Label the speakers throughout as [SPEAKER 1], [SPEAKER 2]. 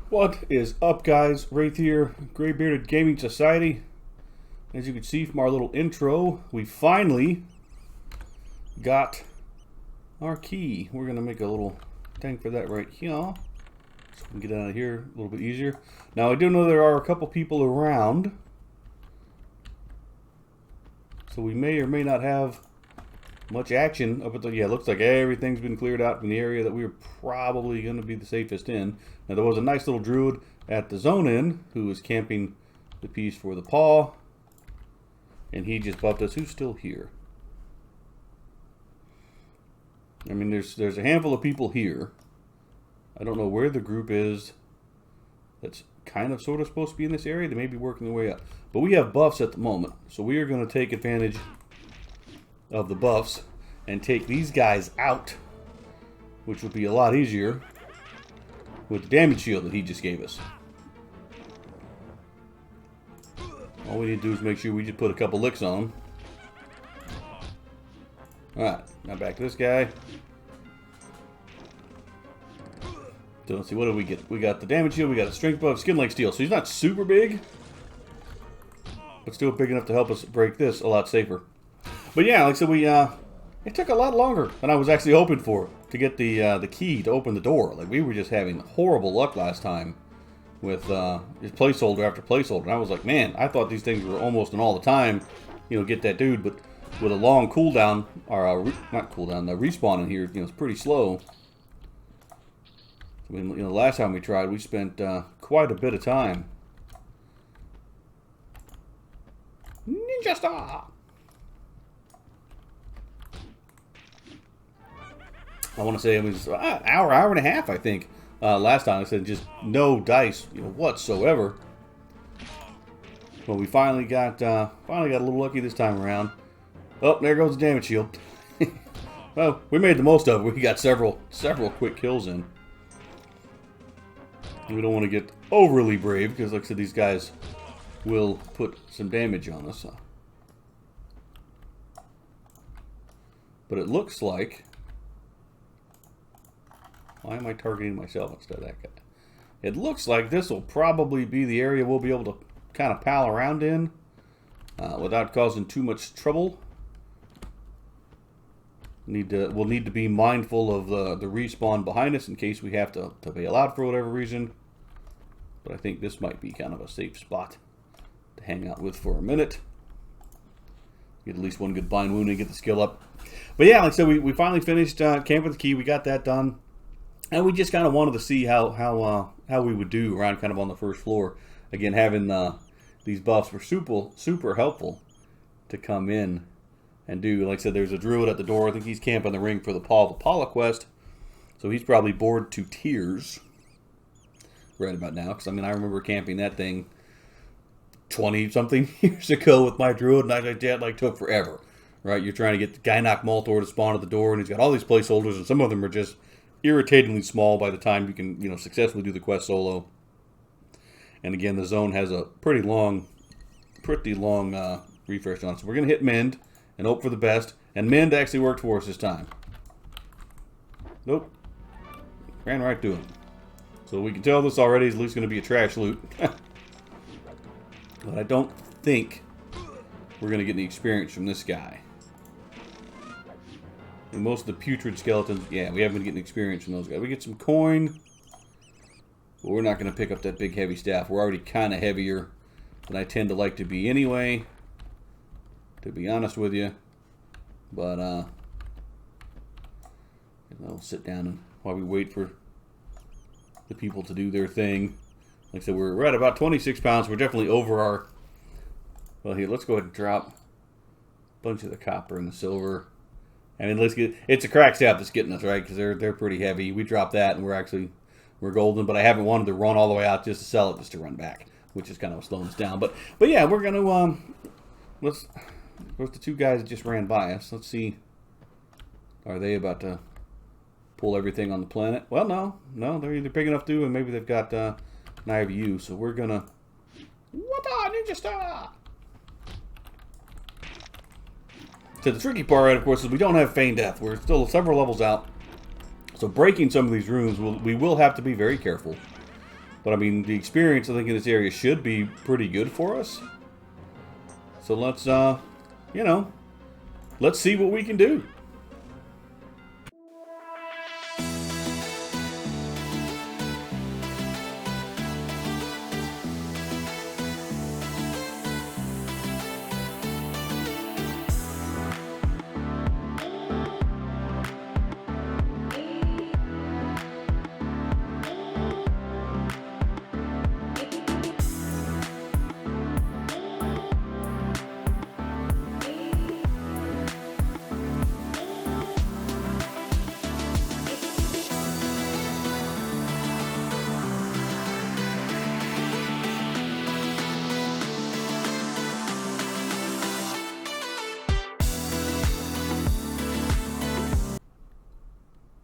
[SPEAKER 1] What is up, guys? Wraith here, Gray Bearded Gaming Society. As you can see from our little intro, we finally got our key. We're going to make a little thing for that right here, so we can get out of here a little bit easier. Now, I do know there are a couple people around, so we may or may not have much action up at the... Yeah, it looks like everything's been cleared out from the area that we were probably going to be the safest in. Now, there was a nice little druid at the zone end who was camping the piece for the paw, and he just buffed us. Who's still here? I mean, there's a handful of people here. I don't know where the group is that's kind of sort of supposed to be in this area. They may be working their way up. But we have buffs at the moment, so we are going to take advantage of the buffs and take these guys out, which would be a lot easier with the damage shield that he just gave us. All we need to do is make sure we just put a couple licks on him. Alright, now back to this guy. So let's see, what did we get? We got the damage shield, we got a strength buff, skin like steel. So he's not super big, but still big enough to help us break this a lot safer. But yeah, like I said, it took a lot longer than I was actually hoping for to get the key to open the door. Like, we were just having horrible luck last time with his placeholder after placeholder. And I was like, man, I thought these things were almost an all the time, you know, get that dude. But with a long cooldown, or not cooldown, the respawn in here, you know, it's pretty slow. I mean, you know, last time we tried, we spent quite a bit of time. Ninja Star! I want to say it was an hour and a half, I think. Last time I said just no dice, you know, whatsoever. Well, we finally got a little lucky this time around. Oh, there goes the damage shield. Well, we made the most of it. We got several quick kills in. We don't want to get overly brave because, like I said, these guys will put some damage on us. But it looks like... Why am I targeting myself instead of that guy? It looks like this will probably be the area we'll be able to kind of pal around in without causing too much trouble. We'll need to be mindful of the respawn behind us in case we have to bail out for whatever reason. But I think this might be kind of a safe spot to hang out with for a minute. Get at least one good bind wound and get the skill up. But yeah, like I said, we finally finished Camp with the Key. We got that done. And we just kind of wanted to see how we would do around kind of on the first floor. Again, having these buffs were super helpful to come in and do. Like I said, there's a druid at the door. I think he's camping the ring for the Paul of Apollo quest. So he's probably bored to tears right about now. Because, I mean, I remember camping that thing 20-something years ago with my druid. And that like took forever. Right? You're trying to get the Gynoc Moltor to spawn at the door. And he's got all these placeholders. And some of them are just irritatingly small by the time you can, you know, successfully do the quest solo. And again, the zone has a pretty long refresh on it. So we're going to hit Mend and hope for the best. And Mend actually worked for us this time. Nope. Ran right to him. So we can tell this already is at least going to be a trash loot. But I don't think we're going to get any experience from this guy. And most of the putrid skeletons, yeah, we haven't been getting experience from those guys. We get some coin, but we're not going to pick up that big heavy staff. We're already kind of heavier than I tend to like to be anyway, to be honest with you. But, I'll sit down and while we wait for the people to do their thing. Like I said, we're at about 26 pounds. We're definitely over our... Well, here, let's go ahead and drop a bunch of the copper and the silver. I mean, let's get... It's a crack staff that's getting us, right? Because they're pretty heavy. We dropped that, and we're golden. But I haven't wanted to run all the way out just to sell it, just to run back, which is kind of slowing us down. But yeah, we're gonna let's. There's the two guys that just ran by us. Let's see. Are they about to pull everything on the planet? Well, no. They're either big enough to, and maybe they've got an eye of you. So we're gonna. What a Ninja Star! So the tricky part, of course, is we don't have Feign Death. We're still several levels out. So breaking some of these rooms, we will have to be very careful. But I mean, the experience I think in this area should be pretty good for us. So let's, you know, let's see what we can do.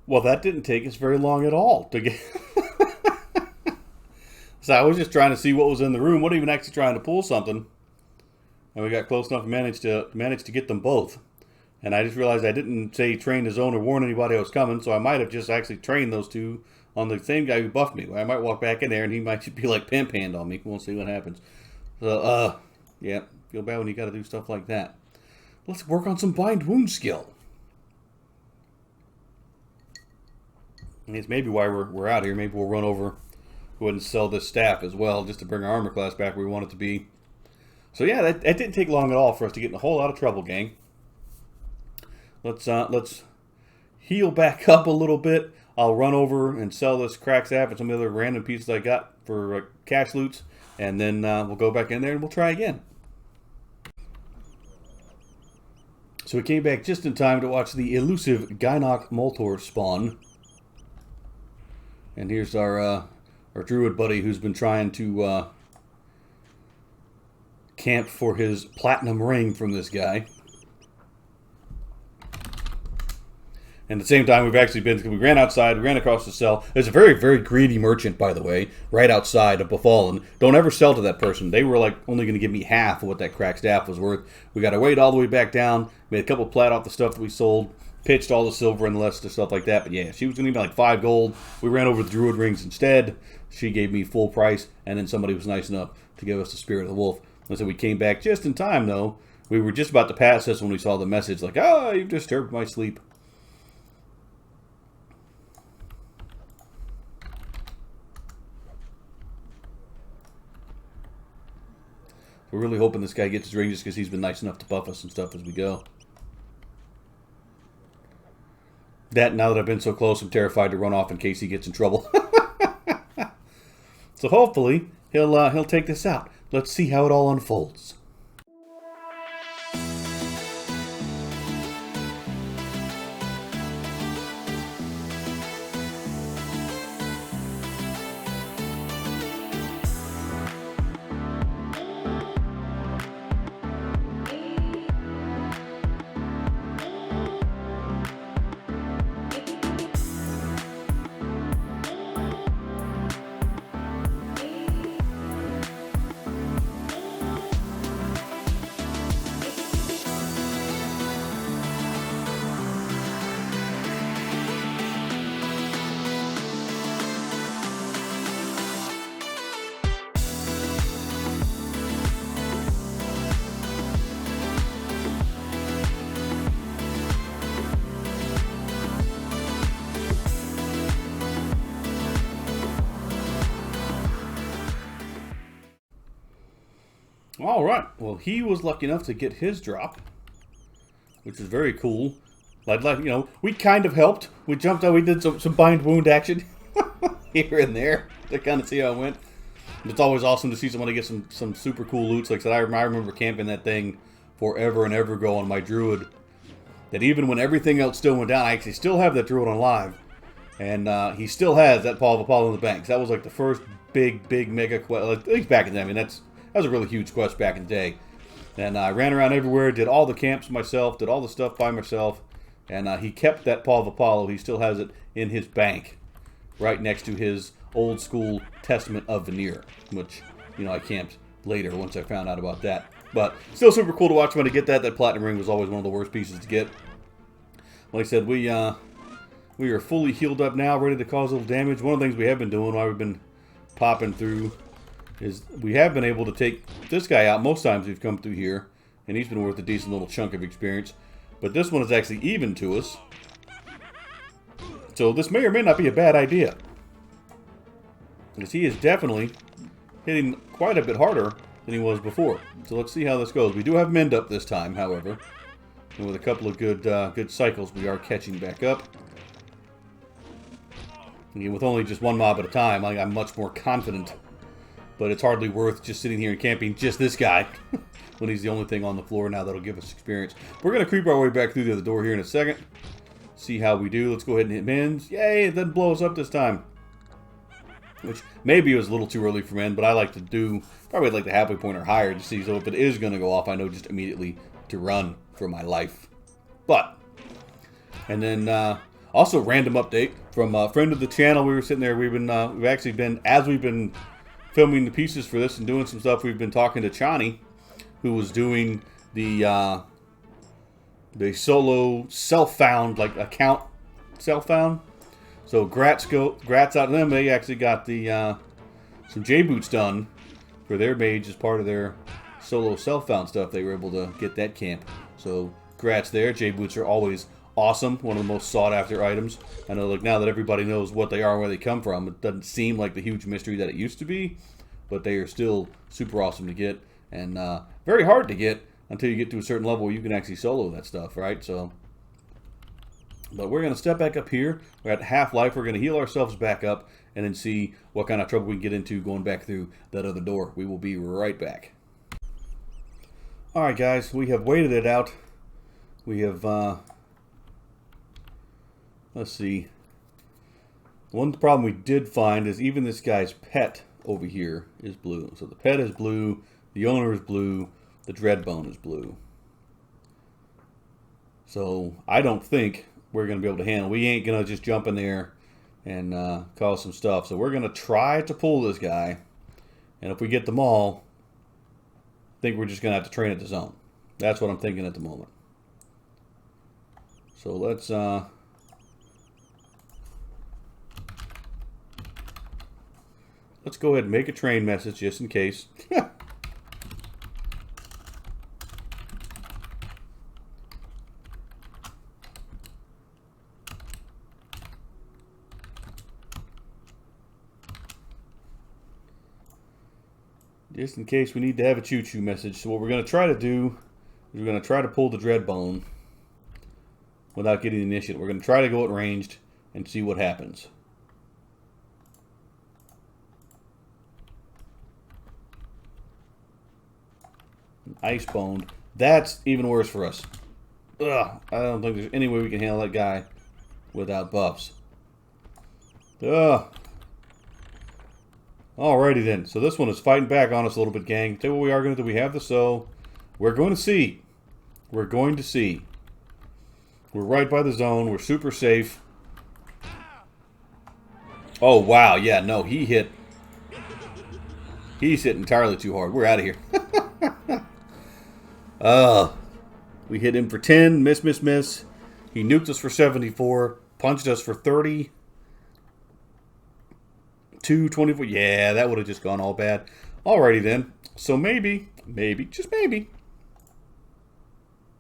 [SPEAKER 1] Well, that didn't take us very long at all to get. So I was just trying to see what was in the room. Wasn't even actually trying to pull something, and we got close enough to manage to get them both. And I just realized I didn't say train the zone or warn anybody I was coming, so I might have just actually trained those two on the same guy who buffed me. I might walk back in there and he might be like pimp hand on me. We'll see what happens. So, yeah, feel bad when you got to do stuff like that. Let's work on some bind wound skill. And it's maybe why we're out here. Maybe we'll run over, go ahead and sell this staff as well, just to bring our armor class back where we want it to be. So yeah, that didn't take long at all for us to get in a whole lot of trouble, gang. Let's heal back up a little bit. I'll run over and sell this crack staff and some of the other random pieces I got for cash loots, and then we'll go back in there and we'll try again. So we came back just in time to watch the elusive Gynok Moltor spawn. And here's our druid buddy who's been trying to camp for his platinum ring from this guy. And at the same time, we've actually we ran outside, we ran across the cell. There's a very, very greedy merchant, by the way, right outside of Befallen. Don't ever sell to that person. They were like only going to give me half of what that cracked staff was worth. We got to wait all the way back down, made a couple plat off the stuff that we sold, pitched all the silver and the rest of stuff like that. But yeah, she was going to give me like 5 gold. We ran over the druid rings instead. She gave me full price, and then somebody was nice enough to give us the Spirit of the Wolf. And so we came back just in time, though. We were just about to pass this when we saw the message like, "Oh, you've disturbed my sleep." We're really hoping this guy gets his ring just because he's been nice enough to buff us and stuff as we go. That, now that I've been so close, I'm terrified to run off in case he gets in trouble. So hopefully, he'll take this out. Let's see how it all unfolds. All right. Well, he was lucky enough to get his drop, which is very cool. We kind of helped. We jumped out. We did some bind wound action here and there to kind of see how it went. It's always awesome to see somebody get some super cool loots. Like I said, I remember camping that thing forever and ever ago on my druid. That even when everything else still went down, I actually still have that druid on live, and he still has that Paw of Apollo in the bank. So that was like the first big mega quest. At least back in the day. I mean, that was a really huge quest back in the day. And I ran around everywhere, did all the camps myself, did all the stuff by myself. And he kept that Paw of Apollo. He still has it in his bank, right next to his old school Testament of Veneer, which, I camped later once I found out about that. But still super cool to watch somebody get that. That platinum ring was always one of the worst pieces to get. Like I said, we are fully healed up now, ready to cause a little damage. One of the things we have been doing while we've been popping through is we have been able to take this guy out most times we've come through here, and he's been worth a decent little chunk of experience. But this one is actually even to us. So this may or may not be a bad idea, because he is definitely hitting quite a bit harder than he was before. So let's see how this goes. We do have Mend up this time, however. And with a couple of good cycles, we are catching back up. And with only just one mob at a time, I'm much more confident. But it's hardly worth just sitting here and camping just this guy when he's the only thing on the floor now that'll give us experience. We're going to creep our way back through the other door here in a second. See how we do. Let's go ahead and hit Mends. Yay, it doesn't blow us up this time. Which maybe was a little too early for Mend, but I like to do probably like the halfway point or higher to see. So if it is going to go off, I know just immediately to run for my life. But, and then also random update from a friend of the channel. We were sitting there. We've actually been, as we've been filming the pieces for this and doing some stuff, we've been talking to Chani, who was doing the solo self-found, like account self-found. So grats out to them. They actually got the some J-boots done for their mage as part of their solo self-found stuff. They were able to get that camp. So grats there. J-boots are always awesome. One of the most sought-after items. I know, like, now that everybody knows what they are and where they come from, it doesn't seem like the huge mystery that it used to be, but they are still super awesome to get and very hard to get until you get to a certain level where you can actually solo that stuff, right? So, but we're going to step back up here. We're at half-life. We're going to heal ourselves back up and then see what kind of trouble we can get into going back through that other door. We will be right back. All right, guys. We have waited it out. We have, let's see. One problem we did find is even this guy's pet over here is blue. So the pet is blue, the owner is blue, the dreadbone is blue. So I don't think we're going to be able to handle. We ain't going to just jump in there and cause some stuff. So we're going to try to pull this guy. And if we get them all, I think we're just going to have to train at the zone. That's what I'm thinking at the moment. So let's go ahead and make a train message just in case. Just in case we need to have a choo-choo message. So what we're going to try to do is we're going to try to pull the dreadbone without getting the initiative. We're going to try to go at ranged and see what happens. Icebone. That's even worse for us. Ugh, I don't think there's any way we can handle that guy without buffs. Ugh. Alrighty then. So this one is fighting back on us a little bit, gang. Tell you what we are going to do. We have the so. We're going to see. We're going to see. We're right by the zone. We're super safe. Oh, wow. Yeah, no, he hit. He's hit entirely too hard. We're out of here. We hit him for 10. Miss, miss, miss. He nuked us for 74. Punched us for 30. 224. Yeah, that would have just gone all bad. Alrighty then. So maybe, just maybe.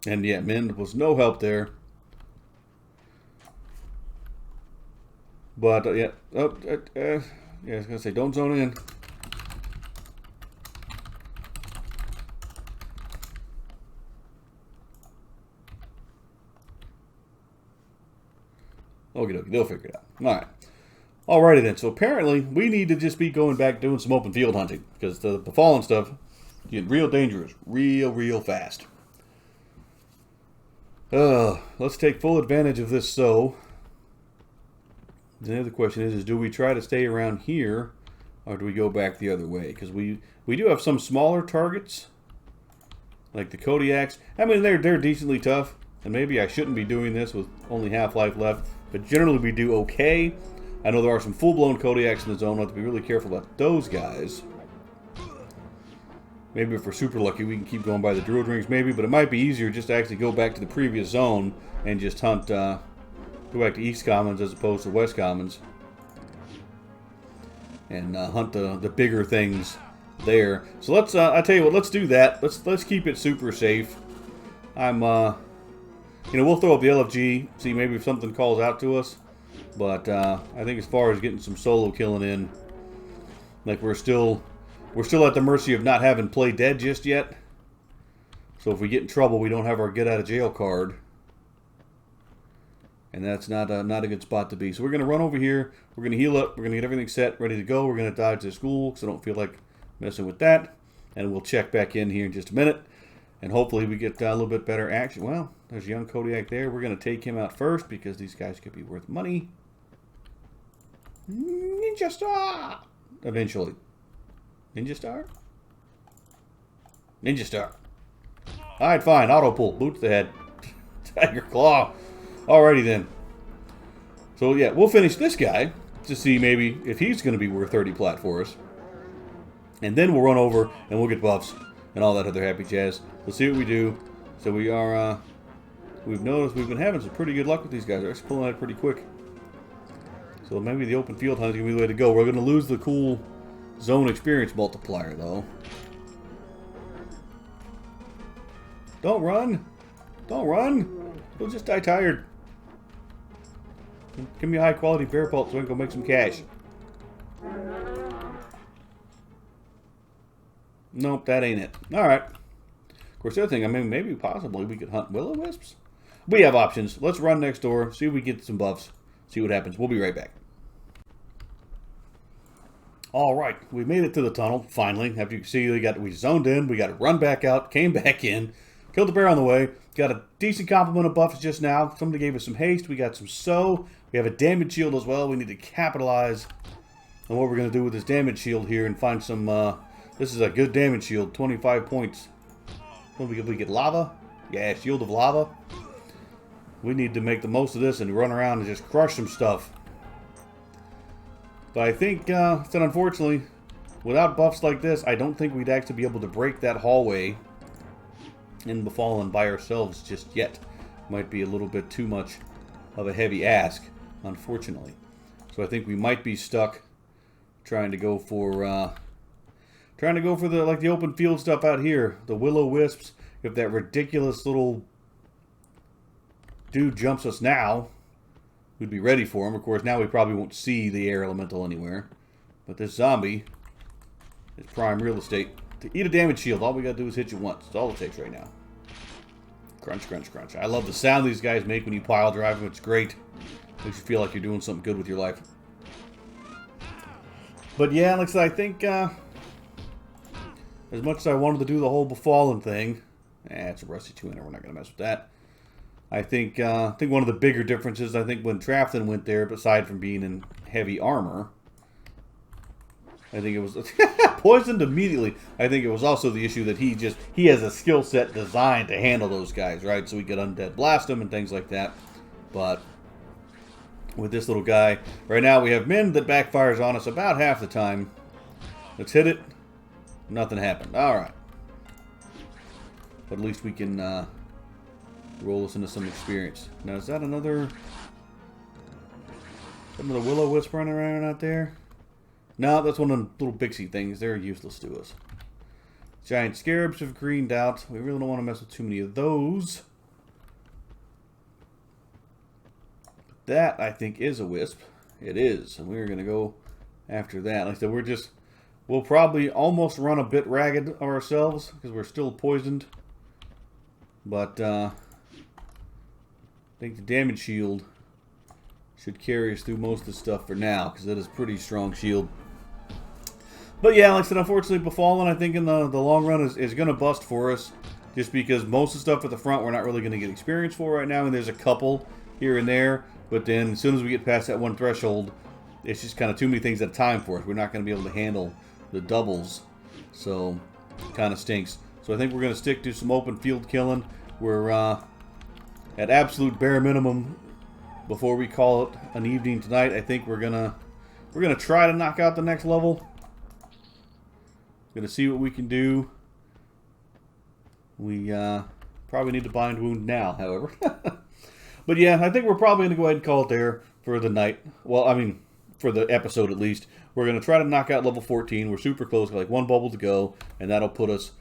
[SPEAKER 1] And yeah, Mend was no help there. But yeah, yeah, I was gonna say don't zone in. Okie dokie, they'll figure it out. All right. Alrighty then, so apparently we need to just be going back doing some open field hunting because the Befallen stuff getting real dangerous, real fast. Let's take full advantage of this. So the other question is do we try to stay around here or do we go back the other way? Because we do have some smaller targets like the Kodiaks. I mean, they're decently tough, and maybe I shouldn't be doing this with only half-life left, but generally we do okay. I know there are some full-blown Kodiaks in the zone. We'll have to be really careful about those guys. Maybe if we're super lucky, we can keep going by the Druid Rings, maybe. But it might be easier just to actually go back to the previous zone and just hunt, go back to East Commons as opposed to West Commons. and hunt the bigger things there. So let's I tell you what, let's do that. Let's keep it super safe. I'm we'll throw up the LFG, see maybe if something calls out to us. But I think as far as getting some solo killing in, like we're still at the mercy of not having play dead just yet. So if we get in trouble, we don't have our get out of jail card, and that's not a good spot to be. So we're gonna run over here. We're gonna heal up. We're gonna get everything set, ready to go. We're gonna dodge to school because I don't feel like messing with that. And we'll check back in here in just a minute, and hopefully we get a little bit better action. Well, there's young Kodiak there. We're gonna take him out first because these guys could be worth money. Ninja Star! Eventually. Ninja Star? Ninja Star. Alright, fine. Auto pull. Boot to the head. Tiger Claw. Alrighty then. So, yeah, we'll finish this guy to see maybe if he's going to be worth 30 plat for us. And then we'll run over and we'll get buffs and all that other happy jazz. Let's see what we do. So we are, we've noticed we've been having some pretty good luck with these guys. They're actually pulling out pretty quick. So maybe the open field hunt is going to be the way to go. We're going to lose the cool zone experience multiplier, though. Don't run! Don't run! We'll just die tired. Give me a high quality bear pelt so I can go make some cash. Nope, that ain't it. Alright. Of course, the other thing, I mean, maybe possibly we could hunt will-o-wisps. We have options. Let's run next door, see if we get some buffs, see what happens. We'll be right back. Alright, we made it to the tunnel, finally. After you can see, we zoned in, we got to run back out, came back in, killed the bear on the way, got a decent complement of buffs just now. Somebody gave us some haste, we got some sow, we have a damage shield as well. We need to capitalize on what we're going to do with this damage shield here and find some, this is a good damage shield, 25 points. What do we get lava? Yeah, shield of lava. We need to make the most of this and run around and just crush some stuff. But I think that unfortunately, without buffs like this, I don't think we'd actually be able to break that hallway in Befallen by ourselves just yet. Might be a little bit too much of a heavy ask, unfortunately. So I think we might be stuck trying to go for the open field stuff out here. The will-o-wisps. If that ridiculous little dude jumps us now, we'd be ready for him. Of course, now we probably won't see the air elemental anywhere. But this zombie is prime real estate. To eat a damage shield, all we gotta do is hit you once. That's all it takes right now. Crunch, crunch, crunch. I love the sound these guys make when you pile drive them. It's great. Makes you feel like you're doing something good with your life. But yeah, like I said, I think as much as I wanted to do the whole Befallen thing, it's a rusty two-hander. We're not gonna mess with that. I think one of the bigger differences, I think when Flazen went there, aside from being in heavy armor, I think it was poisoned immediately. I think it was also the issue that he has a skill set designed to handle those guys, right? So we could undead blast them and things like that. But with this little guy, right now we have Min that backfires on us about half the time. Let's hit it. Nothing happened. All right. But at least we can roll us into some experience. Now, is that another... some of the will-o-wisp running around out there? No, that's one of the little Bixie things. They're useless to us. Giant scarabs have greened out. We really don't want to mess with too many of those. But that, I think, is a wisp. It is. And we're going to go after that. Like I said, we'll probably almost run a bit ragged of ourselves because we're still poisoned. But, I think the damage shield should carry us through most of the stuff for now, because it is a pretty strong shield. But yeah, like I said, unfortunately, Befallen, I think in the long run is going to bust for us, just because most of the stuff at the front we're not really going to get experience for right now, and there's a couple here and there, but then as soon as we get past that one threshold, it's just kind of too many things at a time for us. We're not going to be able to handle the doubles, so it kind of stinks. So I think we're going to stick to some open field killing. We're at absolute bare minimum before we call it an evening tonight. I think we're gonna try to knock out the next level. Gonna see what we can do. We probably need to bind wound now, however. But yeah, I think we're probably gonna go ahead and call it there for the night. Well, I mean, for the episode at least. we're going to try to knock out level 14. We're super close, got like 1 bubble to go, and that'll put us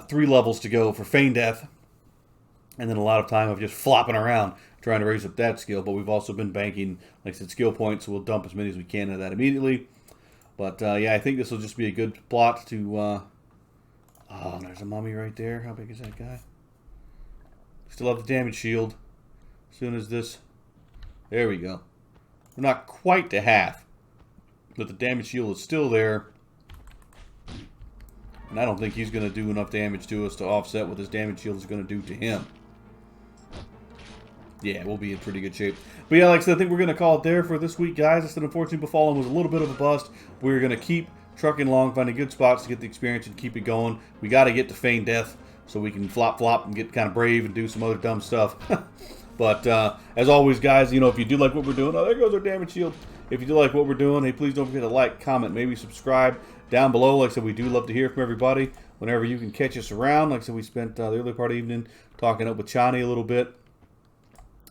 [SPEAKER 1] 3 levels to go for Feign Death. And then a lot of time of just flopping around trying to raise up that skill. But we've also been banking, like I said, skill points, so we'll dump as many as we can of that immediately. But yeah, I think this will just be a good plot to... oh, there's a mummy right there. How big is that guy? Still have the damage shield. As soon as this... There we go. We're not quite to half. But the damage shield is still there. And I don't think he's going to do enough damage to us to offset what his damage shield is going to do to him. Yeah, we'll be in pretty good shape. But yeah, like I said, I think we're going to call it there for this week, guys. I said, unfortunately, Befallen was a little bit of a bust. We're going to keep trucking along, finding good spots to get the experience and keep it going. We got to get to Feign Death so we can flop and get kind of brave and do some other dumb stuff. But as always, guys, you know, if you do like what we're doing, oh, there goes our damage shield. If you do like what we're doing, hey, please don't forget to like, comment, maybe subscribe down below. Like I said, we do love to hear from everybody whenever you can catch us around. Like I said, we spent the early part of the evening talking up with Chani a little bit.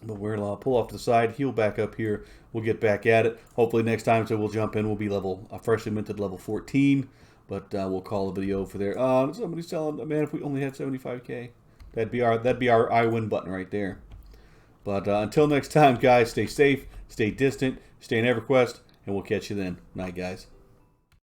[SPEAKER 1] But we'll pull off to the side, heal back up here. We'll get back at it. Hopefully next time, so we'll jump in. We'll be freshly minted level 14. But we'll call the video for there. Somebody's telling, man, if we only had 75K, that'd be our I win button right there. But until next time, guys, stay safe, stay distant, stay in EverQuest, and we'll catch you then. Night, guys.